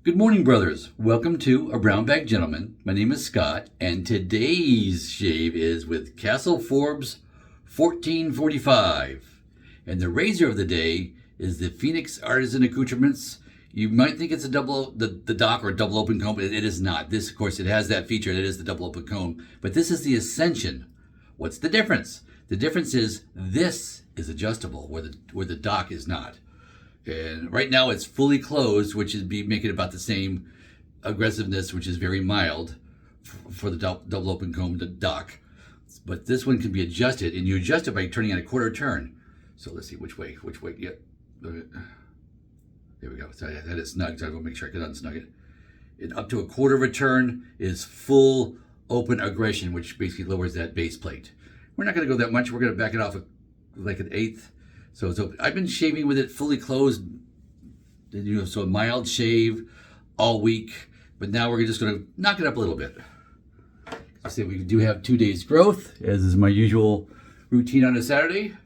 Good morning, brothers. Welcome to A Brown Bag Gentleman. My name is Scott, and today's shave is with Castle Forbes 1445. And the razor of the day is the Phoenix Artisan Accoutrements. You might think it's a the dock or double open comb, but it is not. This, of course, it has that feature. It is the double open comb, but this is the Ascension. What's the difference? The difference is this is adjustable, where the dock is not. And right now it's fully closed, which is making about the same aggressiveness, which is very mild for the double open comb, the dock. But this one can be adjusted, and you adjust it by turning on a quarter turn. So let's see which way. Yeah, there we go. So I had it snug, so I will make sure I can unsnug it. And up to a quarter of a turn is full open aggression, which basically lowers that base plate. We're not going to go that much. We're going to back it off like an eighth. So I've been shaving with it fully closed, so a mild shave all week. But now we're just going to knock it up a little bit. I say we do have 2 days growth, as is my usual routine on a Saturday.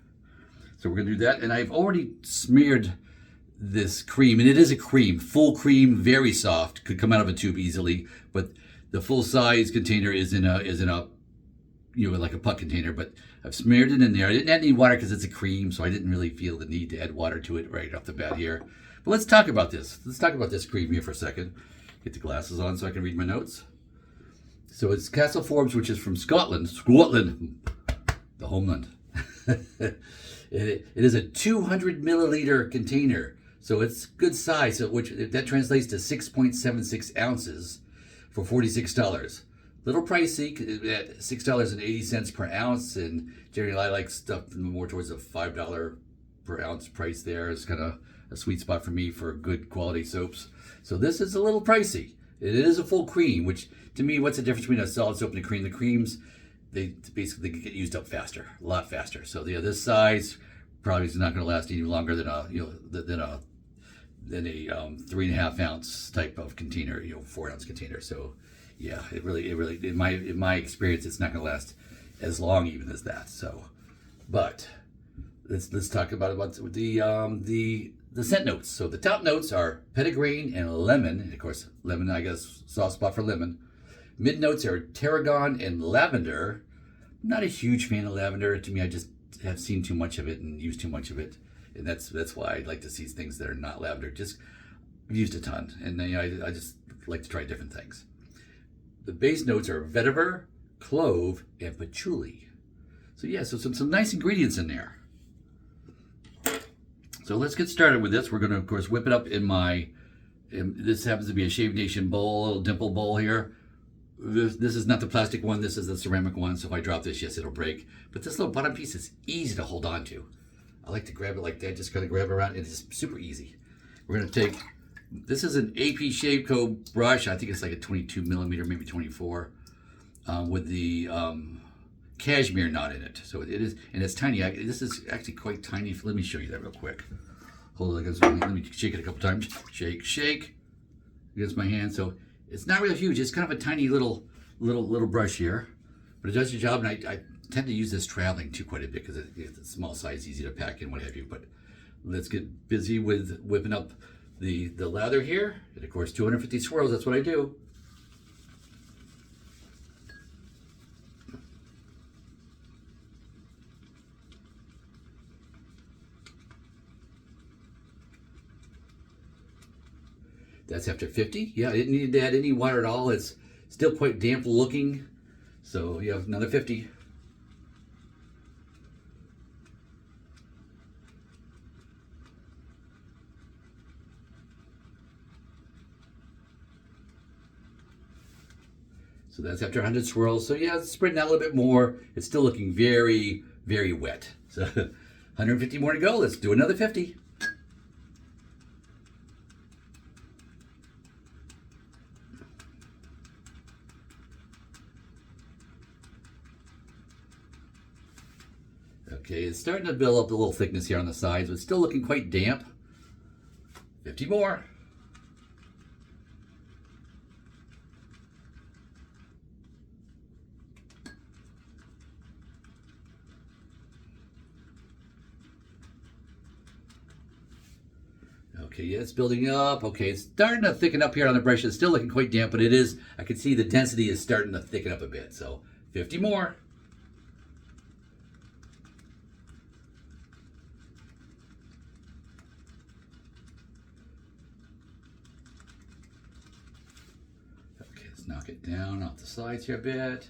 So we're going to do that. And I've already smeared this cream, and it is a cream, full cream, very soft, could come out of a tube easily. But the full size container is in a like a puck container, but I've smeared it in there. I didn't add any water because it's a cream, so I didn't really feel the need to add water to it right off the bat here. But let's talk about this. Let's talk about this cream here for a second. Get the glasses on so I can read my notes. So it's Castle Forbes, which is from Scotland, the homeland. It is a 200 milliliter container, so it's good size. So that translates to 6.76 ounces for $46. Little pricey at $6.80 per ounce, and generally I like stuff more towards a $5 per ounce price there. It's kind of a sweet spot for me for good quality soaps. So this is a little pricey. It is a full cream, which to me, what's the difference between a solid soap and a cream? The creams, they basically get used up faster, a lot faster. So this size probably is not going to last any longer than a 3.5 ounce type of container, 4 ounce container. So yeah, it really, in my experience, it's not going to last as long even as that. So, but let's talk about the scent notes. So the top notes are petitgrain and lemon. And of course, lemon, I guess, soft spot for lemon. Mid notes are tarragon and lavender. I'm not a huge fan of lavender. To me, I just have seen too much of it and used too much of it, and that's why I'd like to see things that are not lavender. Just I've used a ton, and I just like to try different things. The base notes are vetiver, clove, and patchouli. So yeah, so some nice ingredients in there. So let's get started with this. We're going to, of course, whip it up this happens to be a Shave Nation bowl, a little dimple bowl here. This is not the plastic one. This is the ceramic one. So if I drop this, yes, it'll break. But this little bottom piece is easy to hold on to. I like to grab it like that. Just kind of grab it around. It's super easy. We're going to take... This is an AP Shave Co. brush. I think it's like a 22 millimeter, maybe 24, with the cashmere knot in it. So it is, and it's tiny. This is actually quite tiny. Let me show you that real quick. Hold it. Let me shake it a couple times. Shake against my hand. So it's not really huge. It's kind of a tiny little brush here, but it does your job. And I tend to use this traveling too quite a bit because it's a small size, easy to pack in, what have you. But let's get busy with whipping up the lather here, and of course 250 swirls. That's what I do. That's after 50. Yeah, I didn't need to add any water at all. It's still quite damp looking, so you have another 50. So that's after 100 swirls. So yeah, it's spreading out a little bit more. It's still looking very, very wet. So 150 more to go. Let's do another 50. Okay, it's starting to build up a little thickness here on the sides, but it's still looking quite damp. 50 more. Okay, Okay, yeah, it's building up. Okay, it's starting to thicken up here on the brush. It's still looking quite damp, but it is, I can see the density is starting to thicken up a bit. So 50 more. Okay, let's knock it down off the sides here a bit.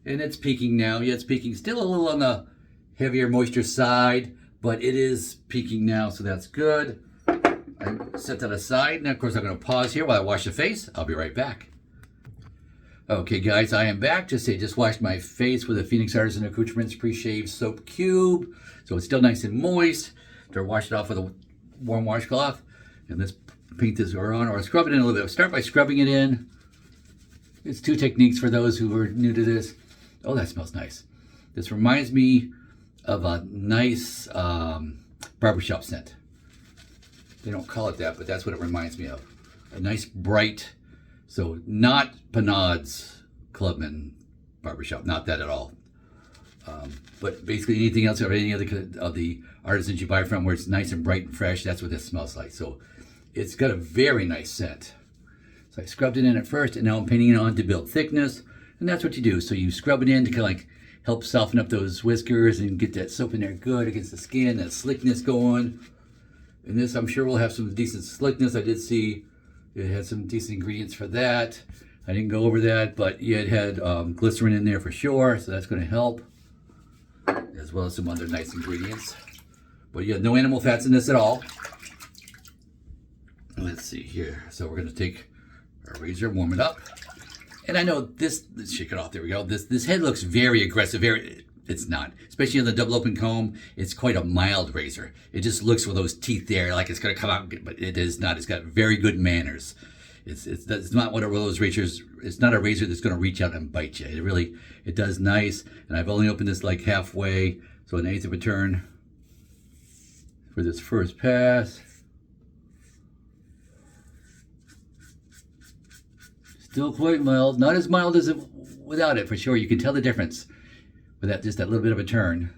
And it's peaking now. Yeah, it's peaking. Still a little on the heavier moisture side, but it is peaking now, so that's good. I set that aside. Now, of course, I'm going to pause here while I wash the face. I'll be right back. Okay, guys, I am back. Just washed my face with a Phoenix Artisan Accoutrements pre-shave soap cube. So it's still nice and moist. After I wash it off with a warm washcloth. And let's paint this on, or scrub it in a little bit. Start by scrubbing it in. It's 2 techniques for those who are new to this. Oh, that smells nice. This reminds me of a nice barbershop scent. They don't call it that, but that's what it reminds me of. A nice bright, so not Panad's Clubman barbershop, not that at all. But basically anything else or any other of the artisans you buy from where it's nice and bright and fresh, that's what this smells like. So it's got a very nice scent. So I scrubbed it in at first, and now I'm painting it on to build thickness, and that's what you do. So you scrub it in to kind of like help soften up those whiskers and get that soap in there good against the skin, that slickness going. And this, I'm sure, will have some decent slickness. I did see it had some decent ingredients for that. I didn't go over that, but yeah, it had glycerin in there for sure, so that's going to help, as well as some other nice ingredients. But yeah, no animal fats in this at all. Let's see here. So we're going to take our razor, warm it up. And I know this, let's shake it off. There we go. This head looks very aggressive. It's not, especially on the double open comb. It's quite a mild razor. It just looks with those teeth there like it's going to come out, but it is not. It's got very good manners. It's not one of those razors. It's not a razor that's going to reach out and bite you. It does nice. And I've only opened this like halfway, so an eighth of a turn for this first pass. Still quite mild. Not as mild as it without it, for sure. You can tell the difference with that, just that little bit of a turn.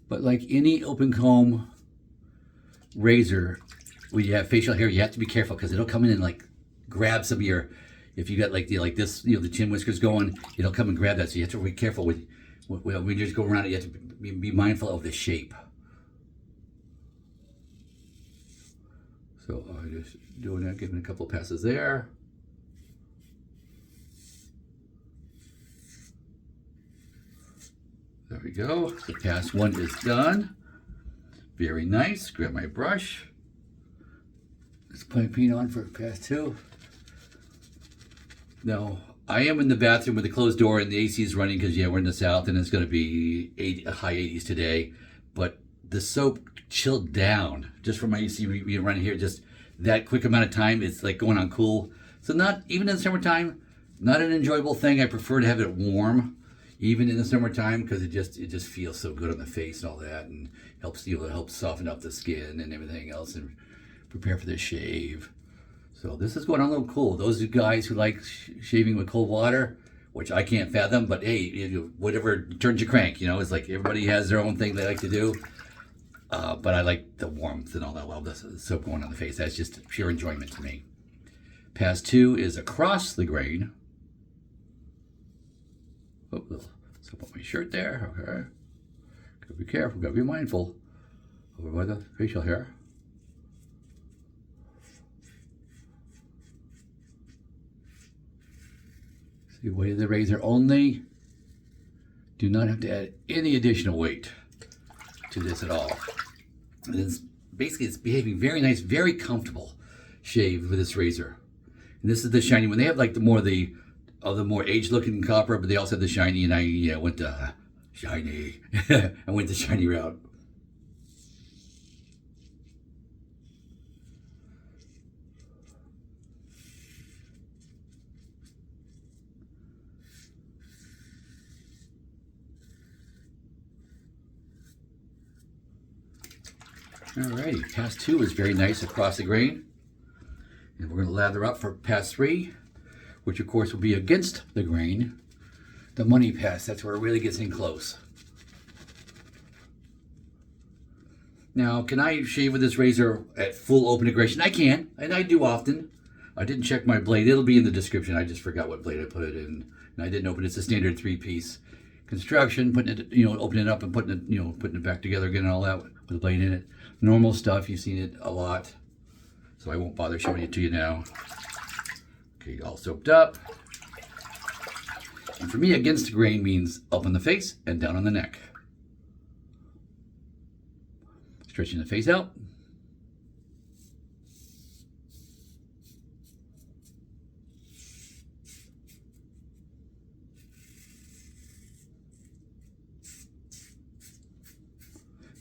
But like any open comb razor, when you have facial hair, you have to be careful because it'll come in and like grab some of your, if you got like this, the chin whiskers going, it'll come and grab that. So you have to be careful when you just go around it. You have to be mindful of the shape. So I'm just doing that, giving a couple of passes there. There we go. So pass 1 is done. Very nice. Grab my brush. Let's put paint on for pass 2. Now, I am in the bathroom with the closed door and the AC is running because, yeah, we're in the south and it's going to be high 80s today. But the soap chilled down just from my AC running here. Just that quick amount of time, it's like going on cool. So not even in the summertime, not an enjoyable thing. I prefer to have it warm, even in the summertime, because it just feels so good on the face and all that, and helps soften up the skin and everything else, and prepare for the shave. So this is going on a little cool. Those guys who like shaving with cold water, which I can't fathom, but hey, whatever turns you crank, it's like everybody has their own thing they like to do. But I like the warmth and all that. Well, the soap going on the face, that's just pure enjoyment to me. Pass 2 is across the grain. Oh, soap on my shirt there. Okay. Gotta be careful, gotta be mindful over by the facial hair. See, weight of the razor only. Do not have to add any additional weight to this at all. And it's behaving very nice, very comfortable shave with this razor. And this is the shiny one. They have like the more age-looking copper, but they also have the shiny, and I went to shiny. I went the shiny route. Alrighty, pass 2 is very nice across the grain. And we're going to lather up for pass 3. which of course will be against the grain. The money pass, that's where it really gets in close. Now, can I shave with this razor at full open aggression? I can, and I do often. I didn't check my blade. It'll be in the description. I just forgot what blade I put it in, and I didn't open it. It's a standard 3-piece construction, putting it, opening it up and putting it, putting it back together again and all that with the blade in it. Normal stuff. You've seen it a lot, so I won't bother showing it to you now. Okay, all soaped up. And for me, against the grain means up on the face and down on the neck. Stretching the face out.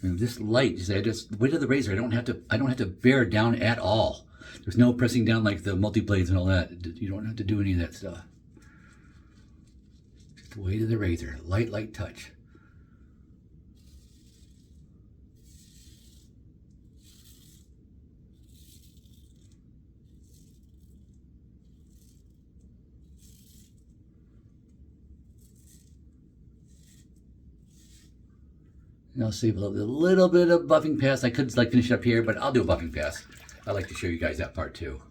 And this light, just weight of the razor. I don't have to bear down at all. There's no pressing down like the multi-blades and all that. You don't have to do any of that stuff. Just the weight of the razor. Light touch. And I'll save a little bit of buffing pass. I could finish it up here, but I'll do a buffing pass. I like to show you guys that part too.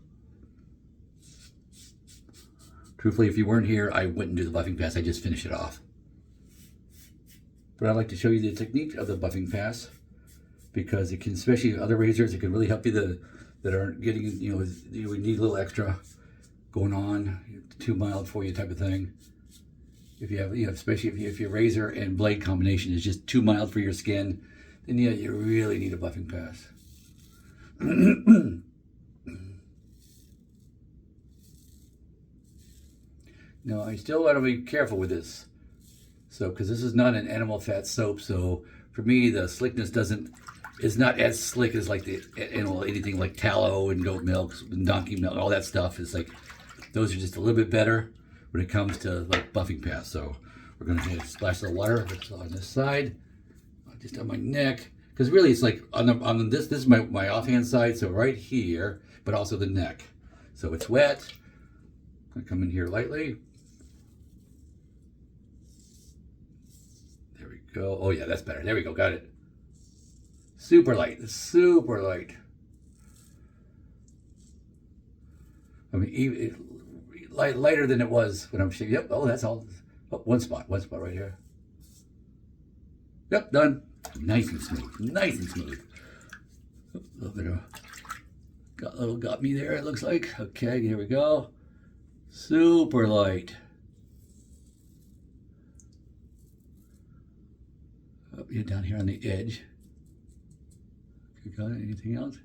Truthfully, if you weren't here, I wouldn't do the buffing pass. I just finish it off. But I like to show you the technique of the buffing pass because it can, especially other razors, it can really help you that aren't getting, you need a little extra going on, too mild for you type of thing. If you have, especially if your razor and blade combination is just too mild for your skin, then yeah, you really need a buffing pass. Now, I still want to be careful with this. So, because this is not an animal fat soap, so for me, the slickness is not as slick as like anything like tallow and goat milk and donkey milk, all that stuff is like, those are just a little bit better when it comes to like buffing pass. So we're going to splash the water on this side, just on my neck, because really it's like on this is my offhand side, so right here, but also the neck. So it's wet. I'm going to come in here lightly. There we go. Oh yeah, that's better. There we go. Got it. Super light. Super light. I mean, lighter than it was when I'm shaving. Yep. Oh, that's all. Oh, one spot right here. Yep, done. Nice and smooth. Nice and smooth. A little bit of got me there. It looks like. Okay, here we go. Super light. Up here, down here on the edge. Okay, got it. Anything else?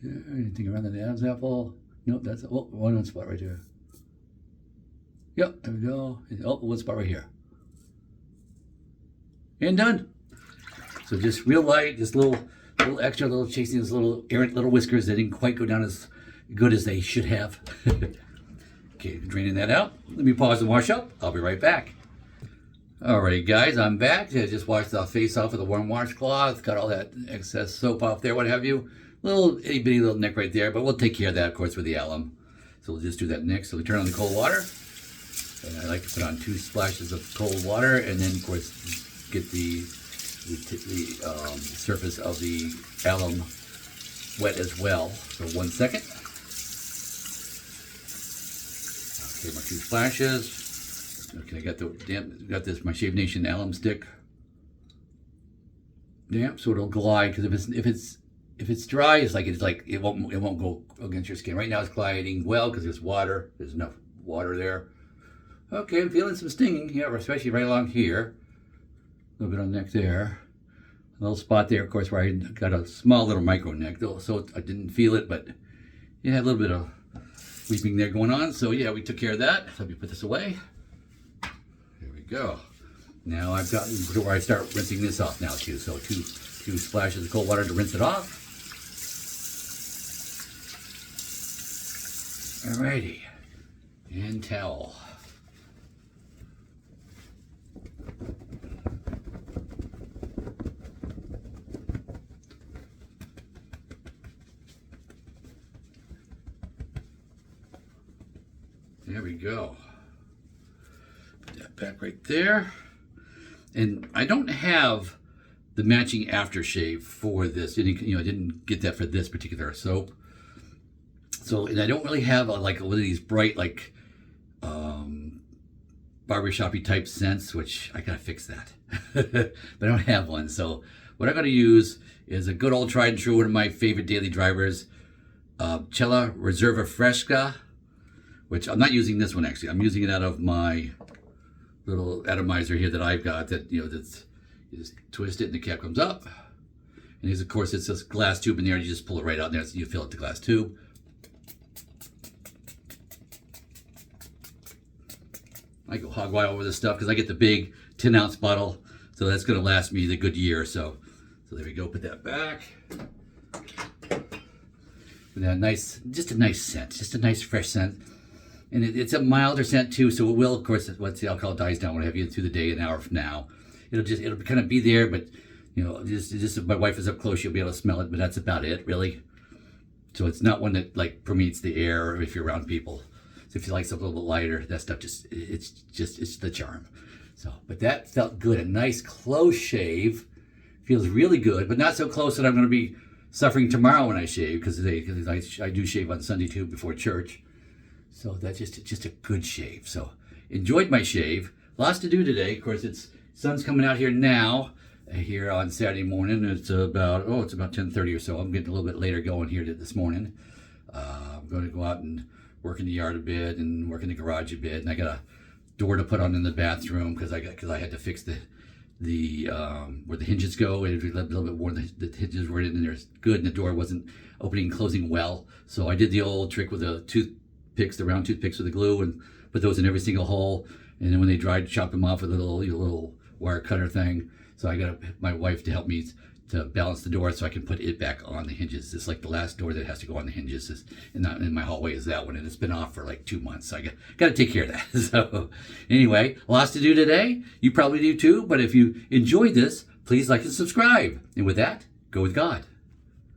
Anything around the Adam's apple? Nope, that's one spot right there. Yep, there we go. Oh, one spot right here. And done. So just real light, just little extra, little chasing those little errant little whiskers that didn't quite go down as good as they should have. Okay, draining that out. Let me pause and wash up. I'll be right back. Alright guys, I'm back. I just washed the face off with a warm washcloth, got all that excess soap off there, what have you. Little itty bitty little nick right there, but we'll take care of that, of course, with the alum. So we'll just do that next. So we turn on the cold water. And I like to put on 2 splashes of cold water, and then, of course, get the surface of the alum wet as well. So 1 second. Okay, my 2 splashes. Okay, I got this my Shave Nation alum stick. Damp, so it'll glide. Because if it's dry, it won't go against your skin. Right now it's gliding well because there's water. There's enough water there. Okay, I'm feeling some stinging here, especially right along here. A little bit on the neck there. A little spot there, of course, where I got a small little micro neck, so I didn't feel it, but yeah, a little bit of weeping there going on. So yeah, we took care of that. Let me put this away. There we go. Now I've gotten to where I start rinsing this off now too. So two splashes of cold water to rinse it off. Alrighty, and towel. There we go. Put that back right there. And I don't have the matching aftershave for this. I didn't get that for this particular soap. So, and I don't really have like one of these bright, like, barbershop-y type scents, which I gotta fix that. But I don't have one. So what I'm gonna use is a good old tried and true, one of my favorite daily drivers, Cella Reserva Fresca, which I'm not using this one actually. I'm using it out of my little atomizer here that I've got that, that's, you just twist it and the cap comes up. And here's, of course, it's this glass tube in there, and you just pull it right out there, so you fill it the glass tube. I go hog wild over this stuff because I get the big 10-ounce bottle, so that's going to last me the good year. So there we go. Put that back. With that nice, just a nice scent, just a nice fresh scent, and it's a milder scent too. So it will, of course, once the alcohol dies down, what have you, through the day, an hour from now, it'll kind of be there. But just if my wife is up close, she'll be able to smell it. But that's about it, really. So it's not one that like permeates the air, or if you're around people. So if you like something a little bit lighter, that stuff it's the charm. So, but that felt good. A nice close shave. Feels really good, but not so close that I'm going to be suffering tomorrow when I shave, because I do shave on Sunday too before church. So that's just a good shave. So enjoyed my shave. Lots to do today. Of course, sun's coming out here now. Here on Saturday morning, it's about 10:30 or so. I'm getting a little bit later going here this morning. I'm going to go out and work in the yard a bit and work in the garage a bit, and I got a door to put on in the bathroom because I had to fix the where the hinges go, and a little bit more. The hinges were in there good, and the door wasn't opening and closing well. So I did the old trick with the round toothpicks with the glue, and put those in every single hole. And then when they dried, chop them off with a little wire cutter thing. So I got my wife to help me to balance the door so I can put it back on the hinges. It's like the last door that has to go on the hinges in my hallway is that one, and it's been off for like 2 months. So I got to take care of that. So anyway, lots to do today. You probably do too, but if you enjoyed this, please like and subscribe. And with that, go with God.